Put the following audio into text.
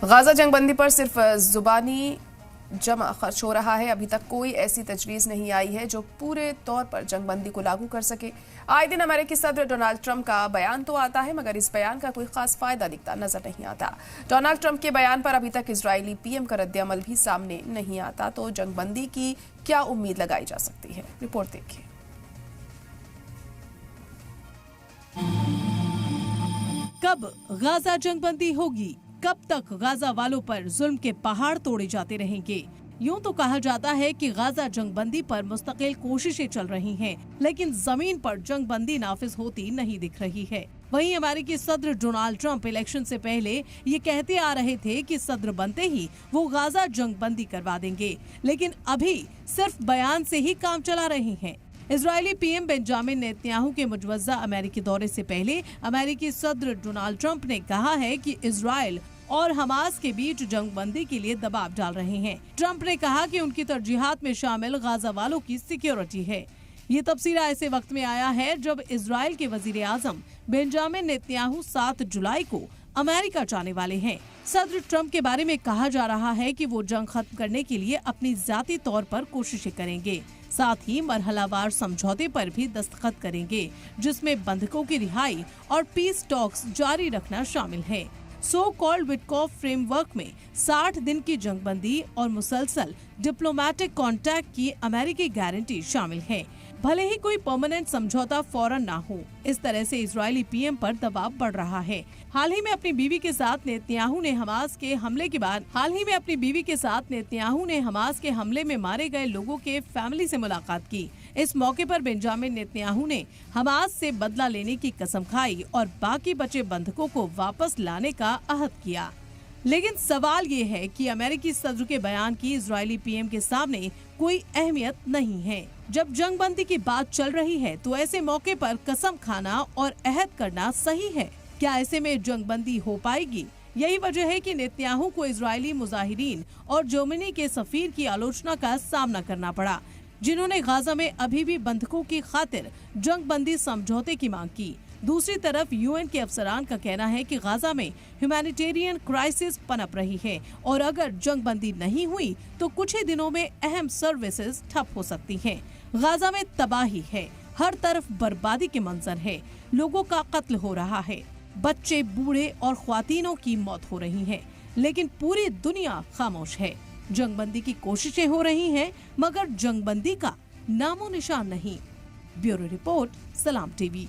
Gaza जंगबंदी पर सिर्फ जुबानी जमा खर्च हो रहा है। अभी तक कोई ऐसी तजवीज़ नहीं आई है जो पूरे तौर पर जंगबंदी को लागू कर सके। आए दिन अमेरिकी सदर डोनाल्ड ट्रंप का बयान तो आता है, मगर इस बयान का कोई खास फायदा दिखता नजर नहीं आता। डोनाल्ड ट्रंप के बयान पर अभी तक इजरायली पीएम का रद्द-ए-अमल भी सामने नहीं आता। तो जंगबंदी की क्या उम्मीद लगाई जा सकती है, रिपोर्ट देखिए। कब गाजा जंगबंदी होगी? कब तक गाजा वालों पर जुल्म के पहाड़ तोड़े जाते रहेंगे? यूं तो कहा जाता है कि गाजा जंगबंदी पर मुस्तकिल कोशिशें चल रही हैं, लेकिन जमीन पर जंगबंदी नाफिज होती नहीं दिख रही है। वहीं अमेरिकी सदर डोनाल्ड ट्रंप इलेक्शन से पहले ये कहते आ रहे थे कि सदर बनते ही वो गाजा जंगबंदी करवा देंगे, लेकिन अभी सिर्फ बयान से ही काम चला रहे हैं। इजरायली पीएम बेंजामिन नेतन्याहू के मुजवजा अमेरिकी दौरे से पहले अमेरिकी सदर डोनाल्ड ट्रंप ने कहा है कि इजरायल और हमास के बीच जंगबंदी के लिए दबाव डाल रहे हैं। ट्रंप ने कहा कि उनकी तरजीहात में शामिल गाजा वालों की सिक्योरिटी है। ये तबसरा ऐसे वक्त में आया है जब इजरायल के वजीर आजम बेंजामिन नेतन्याहू 7 जुलाई को अमेरिका जाने वाले हैं। सदर ट्रंप के बारे में कहा जा रहा है कि वो जंग खत्म करने के लिए अपनी जाती तौर पर कोशिशें करेंगे, साथ ही मरहलावार समझौते पर भी दस्तखत करेंगे, जिसमें बंधकों की रिहाई और पीस टॉक्स जारी रखना शामिल है। सो कॉल्ड विटकॉफ फ्रेमवर्क में 60 दिन की जंगबंदी और मुसलसल डिप्लोमेटिक कांटेक्ट की अमेरिकी गारंटी शामिल है, भले ही कोई परमानेंट समझौता फौरन ना हो। इस तरह से इजरायली पीएम पर दबाव बढ़ रहा है। हाल ही में अपनी बीवी के साथ नेतन्याहू ने हमास के हमले में मारे गए लोगों के फैमिली से मुलाकात की। इस मौके पर बेंजामिन नेतन्याहू ने हमास से बदला लेने की कसम खाई और बाकी बचे बंधकों को वापस लाने का अहद किया। लेकिन सवाल ये है कि अमेरिकी सदर के बयान की इजरायली पीएम के सामने कोई अहमियत नहीं है। जब जंगबंदी की बात चल रही है तो ऐसे मौके पर कसम खाना और अहद करना सही है? क्या ऐसे में जंगबंदी हो पाएगी? यही वजह है कि नेतन्याहू को इजरायली मुजाहिरीन और जर्मनी के सफीर की आलोचना का सामना करना पड़ा, जिन्होंने गाजा में अभी भी बंधकों की खातिर जंगबंदी समझौते की मांग की। दूसरी तरफ यूएन के अफसरान का कहना है कि गाजा में ह्यूमैनिटेरियन क्राइसिस पनप रही है और अगर जंगबंदी नहीं हुई तो कुछ ही दिनों में अहम सर्विसेज ठप हो सकती हैं। गाजा में तबाही है, हर तरफ बर्बादी के मंजर है, लोगों का कत्ल हो रहा है, बच्चे, बूढ़े और ख्वातीनों की मौत हो रही है, लेकिन पूरी दुनिया खामोश है। जंगबंदी की कोशिशें हो रही हैं, मगर जंगबंदी का नामो निशान नहीं। ब्यूरो रिपोर्ट, सलाम टीवी।